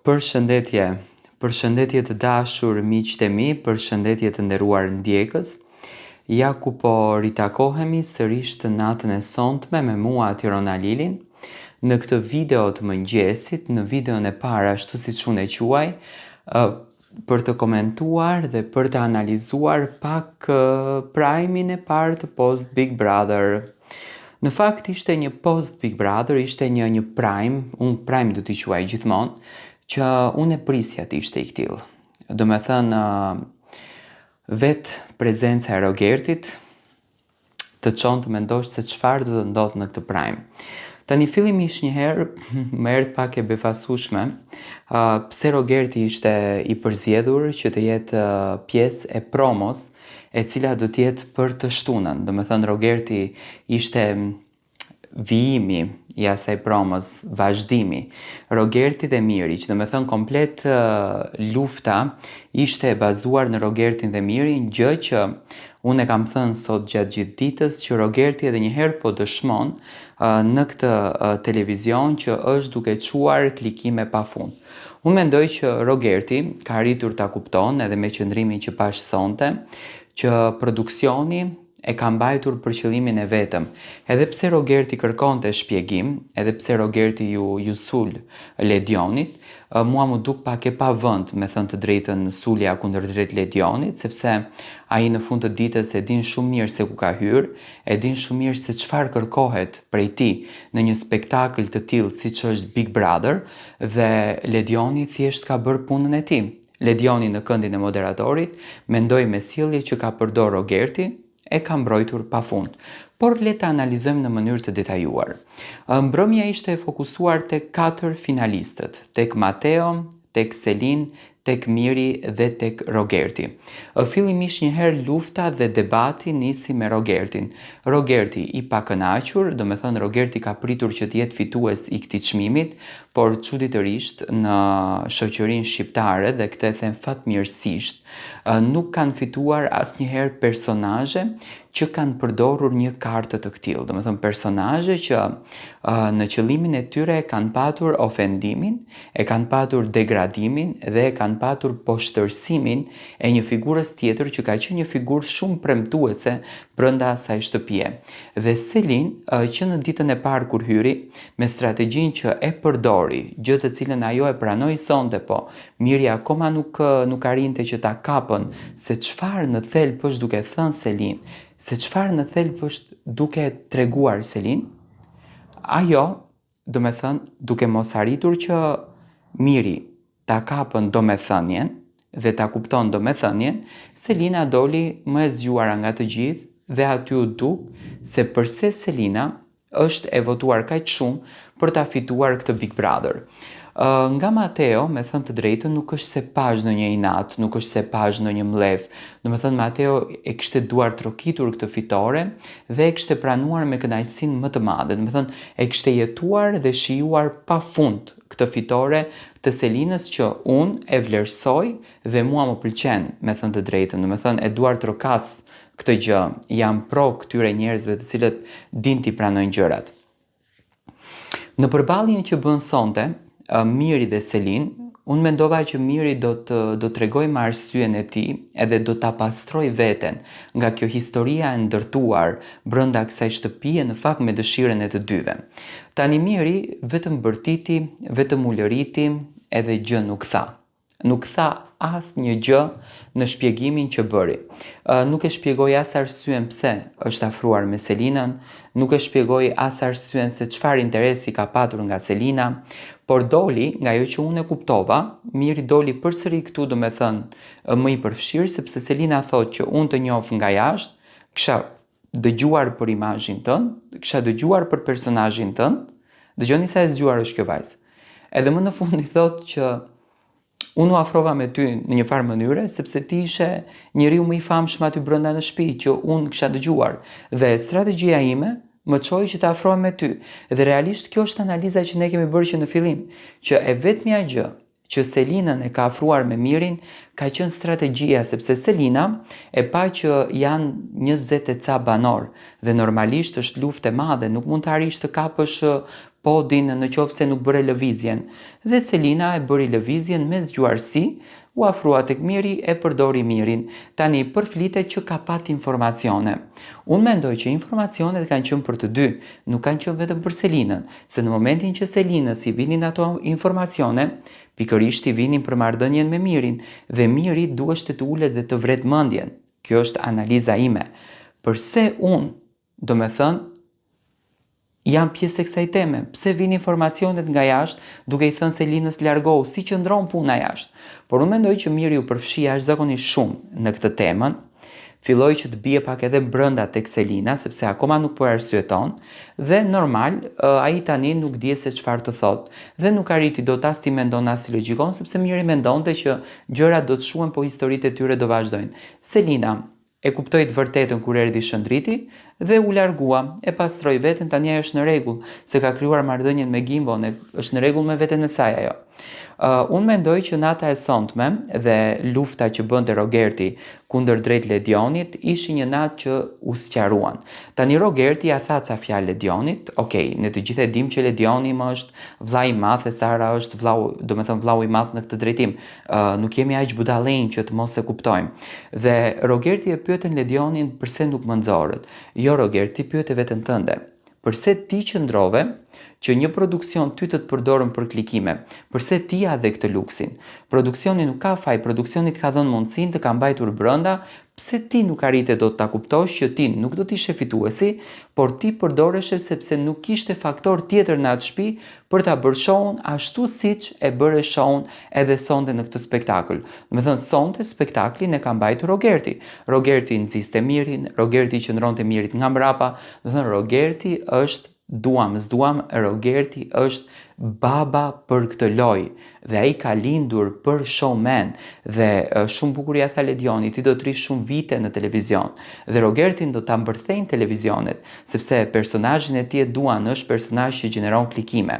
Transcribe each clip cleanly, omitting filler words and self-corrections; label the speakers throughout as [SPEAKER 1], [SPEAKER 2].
[SPEAKER 1] Përshëndetje, përshëndetje të dashur miqtë e mi, përshëndetje të nderuar ndjekës. Ja ku po ritakohemi sërish të natën e sonte me mua Tirona Lilin. Në këtë video të mëngjesit, në videon e parë ashtu siç unë e quaj, për të komentuar dhe për të analizuar pak Prime-in e parë të post Big Brother. Në fakt ishte një post Big Brother, ishte një Prime, unë Prime do t'i quaj gjithmonë, që unë e prisja të ishte i këtill. Do me thënë, vetë prezenca e Rogertit të qonë të mendosh se çfarë do të ndodhë në këtë Prime. Tani fillimisht një herë, më erdhi pak e befasueshme, pse Rogerti ishte i përzgjedhur që të jetë pjesë e promos, e cila do të jetë për të shtunën. Do me thënë, Rogerti ishte vijimi i asaj promos, vazhdimi. Rogerti dhe Miri, që do me thënë komplet lufta ishte e bazuar në Rogertin dhe Mirin, gjë që unë e kam thënë sot gjatë gjithë ditës që Rogerti edhe një herë po dëshmon në këtë televizion që është duke çuar klikime pafund. Unë mendoj që Rogerti ka arritur ta kupton edhe me qëndrimin që pash sonte që produksioni e ka mbajtur për qëllimin e vetëm. Edhe pse Rogerti kërkonte shpjegim, edhe pse Rogerti ju sul Ledionit, mua mu duk pak e pa vend, me thënë të drejtën, sulja kundërdrejt Ledionit, sepse ai në fund të ditës e din shumë mirë se ku ka hyrë, e din shumë mirë se çfarë kërkohet prej tij në një spektakël të tillë siç është Big Brother, dhe Ledioni thjesht ka bërë punën e tij. Ledioni në këndin e moderatorit mendoi me sjellje që ka përdor Rogerti, e ka mbrojtur pafund. Por le ta analizojmë në mënyrë të detajuar. Mbrëmja ishte fokusuar tek 4 finalistët, tek Mateo, tek Selin, tek Miri dhe tek Rogerti. Fillimisht një herë lufta dhe debati nisi me Rogertin. Rogerti i pakënaqur, do me thënë Rogerti ka pritur që të jetë fitues i këtij çmimit, por çuditërisht në shoqërinë shqiptare, dhe këtë e them fatmirësisht, nuk kanë fituar asnjëherë personazhe që kanë përdorur një kartë të këtillë. Do me thënë personazhe që në qëllimin e tyre kanë patur ofendimin, e kanë patur degradimin dhe e kanë patur poshtërsimin e një figurës tjetër që ka qenë një figurë shumë premtuese brenda asaj shtëpie. Dhe Selin, që në ditën e parë kur hyri, me strategjinë që e përdori, gjë të cilën ajo e pranoi sonte, po Miri akoma nuk arrinte që ta kapën se çfarë në thelb është duke thënë Selin, se çfarë në thelb është duke treguar Selin, ajo, do me thënë, duke mos arritur që Miri ta kapën domethënien dhe ta kupton domethënien, Selina doli më e zgjuara nga të gjithë dhe aty u duk se përse Selina është e votuar kaq shumë për ta fituar këtë Big Brother. Nga Mateo, me thënë të drejtën, nuk është se pash në një inat, nuk është se pash në një mlef. Do me thënë, Mateo e kishte duar trokitur këtë fitore dhe e kishte pranuar me kënaqësinë më të madhe. Do me thënë, e kishte jetuar dhe shijuar pafund këtë fitore të Selinës që unë e vlerësoj dhe mua më pëlqen, me thënë të drejtën. Do me thënë, e duar trokas këtë gjë, jam pro këtyre njerëzve të cilët din t'i pranojnë gjërat. Në përballjen që bën sonte Miri dhe Selin, unë mendova që Miri do të tregoj me arsyen e tij edhe do ta pastroj veten nga kjo historia e ndërtuar brenda kësaj shtëpie, në fakt me dëshirën e të dyve. Tani Miri vetëm bërtiti, vetëm u lëriti edhe gjë nuk tha. Nuk tha asnjë gjë në shpjegimin që bëri. Nuk e shpjegoi as arsyen pse është afruar me Selinën, nuk e shpjegoi as arsyen se çfarë interesi ka patur nga Selina, por doli nga ajo që unë e kuptova, Miri doli përsëri këtu, do me thënë, më i përfshirë, sepse Selina thotë që unë të njoh nga jashtë, kisha dëgjuar për imazhin tënd, kisha dëgjuar për personazhin tënd, dëgjoni sa e zgjuar është kjo vajzë. Edhe më në fund i thotë që unë u afrova me ty në një farë mënyre, sepse ti ishe njeriu më i famshëm aty brenda në shtëpi që unë kisha dëgjuar, dhe strategjia ime më çoi që të afrohem me ty. Dhe realisht kjo është analiza që ne kemi bërë që në fillim, që e vetmja gjë që Selinën e ka afruar me Mirin ka qenë strategjia, sepse Selina e pa që janë 20 e ca banor dhe normalisht është luftë e madhe, nuk mund të arrish të kapësh podin në qoftë se nuk bëre lëvizjen. Dhe Selina e bëri lëvizjen me zgjuarsi, u afrua tek Miri e përdori Mirin. Tani përflitet që ka pat informacione. Unë mendoj që informacionet kanë qenë për të dy, nuk kanë qenë vetëm për Selinën, se në momentin që Selinës i vinin ato informacione, pikërisht i vinin për marrëdhënien me Mirin, dhe Miri duhet të ulet dhe të vret mendjen. Kjo është analiza ime. Përse unë, do me thënë, jam pjesë e kësaj teme, pse vini informacionet nga jashtë, duke i thënë Selinës largohu, si qëndron puna jashtë. Por unë mendoj që Miri u përfshi jashtëzakonisht shumë në këtë temën, filloi që të bie pak edhe brenda tek Selina, sepse akoma nuk po arsyeton, dhe normal, ai tani nuk di se çfarë të thotë, dhe nuk arriti dot as ti mendon as i logjikon, sepse Miri mendonte që gjërat do të shuhen, po historitë e tyre do vazhdojnë. Selina e kuptoi të vërtetën kur erdhi Shëndriti dhe u largua, e pastroi veten, tani ajo është në rregull, se ka krijuar marrëdhënien me Gimbon, është në rregull me veten e saj ajo. Unë mendoj që nata e sonte dhe lufta që bënte Rogerti kundër drejt Ledionit ishi një natë që u sqaruan. Tani Rogerti ja tha ca fjalë Ledionit, okej, ne të gjithë e dimë që Ledioni më është vlla i madh e Sara është vllau, do të thënë vllau i madh në këtë drejtim. Nuk jemi aq budallënj që të mos e kuptojmë. Dhe Rogerti e pyetën Ledionin pse nuk më nxorët. Jo Rogerti, pyete veten tënde. Përse ti qëndrove që një produksion ty të përdorën për klikime? Përse ti ja dhe këtë luksin? Produksioni nuk ka faj, produksioni të ka dhënë mundësinë të ka mbajtur brenda, pse ti nuk arrite do të ta kuptosh që ti nuk do të ishe fituesi, por ti përdoreshe sepse nuk kishte faktor tjetër në atë shtëpi për ta bërë shohun ashtu siç e bëre shohun edhe sonte në këtë spektakël. Do të thënë sonte spektaklin e ka mbajtur Rogerti. Rogerti nxiste Mirin, Rogerti qëndronte Mirit nga mbrapa, do të thënë Rogerti është duam, s'duam, Rogerti është baba për këtë lojë dhe ai ka lindur për showman dhe shumë bukur ja tha Ledioni, ti do të rish shumë vite në televizion dhe Rogertin do ta mbërthejnë televizionet sepse personazhin e tij e duan, është personazh që gjeneron klikime.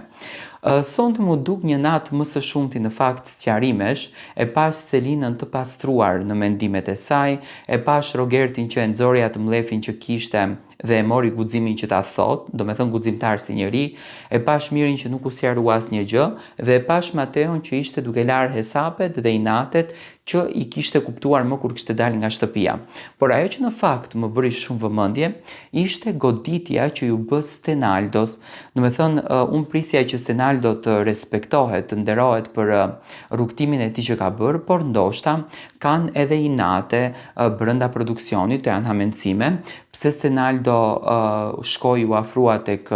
[SPEAKER 1] Sonte mu duk një natë më së shumti në fakt sqarimesh, e pash Selinën të pastruar në mendimet e saj, e pash Rogertin që e nxori atë mllefin që kishte dhe e mori guximin që ta thot, do me thënë guximtar si njeri, e pash Mirin që nuk u sqarua asnjë gjë, dhe e pash Mateon që ishte duke larë hesapet dhe inatet që i kishte kuptuar më kur kishte dalë nga shtëpia. Por ajo që në fakt më bëri shumë vëmendje ishte goditja që ju bë Stenaldos. Do me thënë, unë prisja që Stenaldo të respektohet, të nderohet për rrugtimin e tij që ka bërë, por ndoshta kanë edhe inate brenda produksionit, të janë hamencime, pse Stenaldo shkoi u afrua tek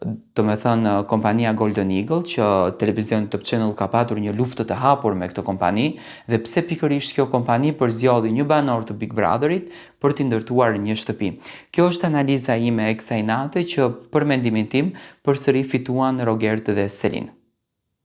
[SPEAKER 1] do me thënë kompania Golden Eagle, që televizion Top Channel ka patur një luftë të hapur me këtë kompani, dhe pse pikërisht kjo kompani përzgjodhi një banor të Big Brotherit për t'i ndërtuar një shtëpi. Kjo është analiza ime e kësaj nate që për mendimin tim përsëri fituan Rogert dhe Selin.